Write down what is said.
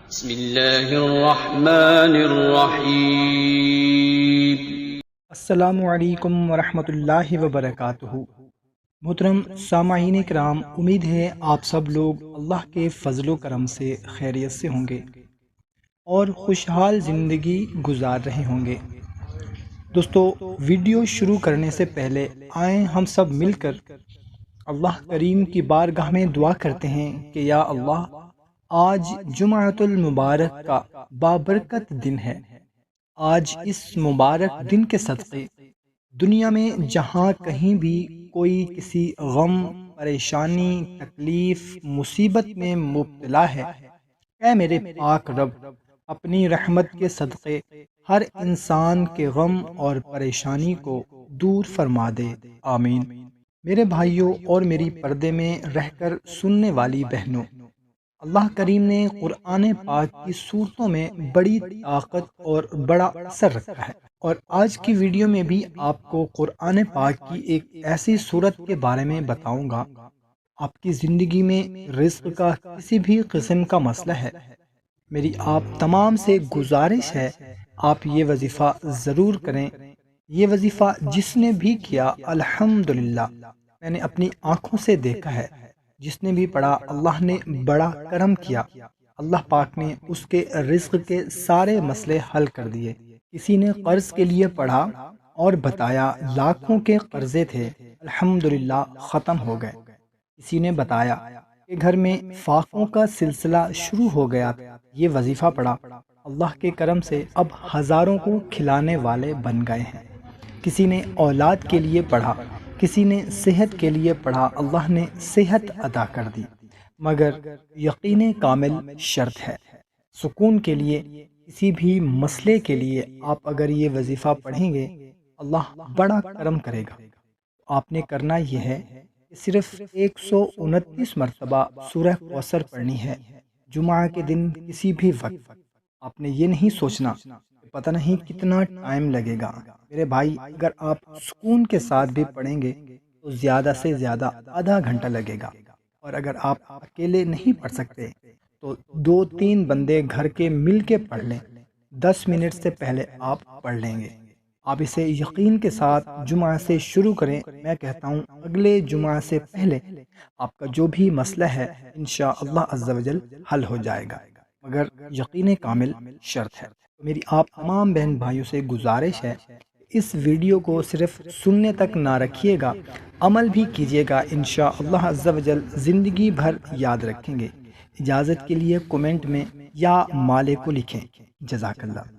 بسم اللہ الرحمن الرحیم۔ السلام علیکم ورحمۃ اللہ وبرکاتہ۔ محترم سامعین کرام، امید ہے آپ سب لوگ اللہ کے فضل و کرم سے خیریت سے ہوں گے اور خوشحال زندگی گزار رہے ہوں گے۔ دوستو، ویڈیو شروع کرنے سے پہلے آئیں ہم سب مل کر اللہ کریم کی بارگاہ میں دعا کرتے ہیں کہ یا اللہ، آج جمعۃ المبارک کا بابرکت دن ہے۔ آج اس مبارک دن کے صدقے دنیا میں جہاں کہیں بھی کوئی کسی غم، پریشانی، تکلیف، مصیبت میں مبتلا ہے، اے میرے پاک رب، اپنی رحمت کے صدقے ہر انسان کے غم اور پریشانی کو دور فرما دے، آمین۔ میرے بھائیوں اور میری پردے میں رہ کر سننے والی بہنوں، اللہ کریم نے قرآن پاک کی صورتوں میں بڑی طاقت اور بڑا اثر رکھا ہے، اور آج کی ویڈیو میں بھی آپ کو قرآن پاک کی ایک ایسی صورت کے بارے میں بتاؤں گا۔ آپ کی زندگی میں رزق کا کسی بھی قسم کا مسئلہ ہے، میری آپ تمام سے گزارش ہے آپ یہ وظیفہ ضرور کریں۔ یہ وظیفہ جس نے بھی کیا، الحمدللہ، میں نے اپنی آنکھوں سے دیکھا ہے، جس نے بھی پڑھا اللہ نے بڑا کرم کیا، اللہ پاک نے اس کے رزق کے سارے مسئلے حل کر دیے۔ کسی نے قرض کے لیے پڑھا اور بتایا لاکھوں کے قرضے تھے، الحمدللہ ختم ہو گئے۔ کسی نے بتایا کہ گھر میں فاقوں کا سلسلہ شروع ہو گیا تھا، یہ وظیفہ پڑھا، اللہ کے کرم سے اب ہزاروں کو کھلانے والے بن گئے ہیں۔ کسی نے اولاد کے لیے پڑھا، کسی نے صحت کے لیے پڑھا، اللہ نے صحت عطا کر دی، مگر یقین کامل شرط ہے۔ سکون کے لیے، کسی بھی مسئلے کے لیے آپ اگر یہ وظیفہ پڑھیں گے، اللہ بڑا کرم کرے گا۔ آپ نے کرنا یہ ہے کہ صرف 129 مرتبہ سورہ کوثر پڑھنی ہے جمعہ کے دن کسی بھی وقت۔ آپ نے یہ نہیں سوچنا پتہ نہیں کتنا ٹائم لگے گا۔ میرے بھائی، اگر آپ سکون کے ساتھ بھی پڑھیں گے تو زیادہ سے زیادہ آدھا گھنٹہ لگے گا، اور اگر آپ اکیلے نہیں پڑھ سکتے تو 2-3 بندے گھر کے مل کے پڑھ لیں، 10 منٹ سے پہلے آپ پڑھ لیں گے۔ آپ اسے یقین کے ساتھ جمعہ سے شروع کریں۔ میں کہتا ہوں اگلے جمعہ سے پہلے آپ کا جو بھی مسئلہ ہے انشاءاللہ عز و جل حل ہو جائے گا، مگر یقین کامل شرط ہے۔ میری آپ تمام بہن بھائیوں سے گزارش ہے، اس ویڈیو کو صرف سننے تک نہ رکھیے گا، عمل بھی کیجیے گا، انشاءاللہ عز و جل زندگی بھر یاد رکھیں گے۔ اجازت کے لیے کومنٹ میں یا مالک کو لکھیں۔ جزاک اللہ۔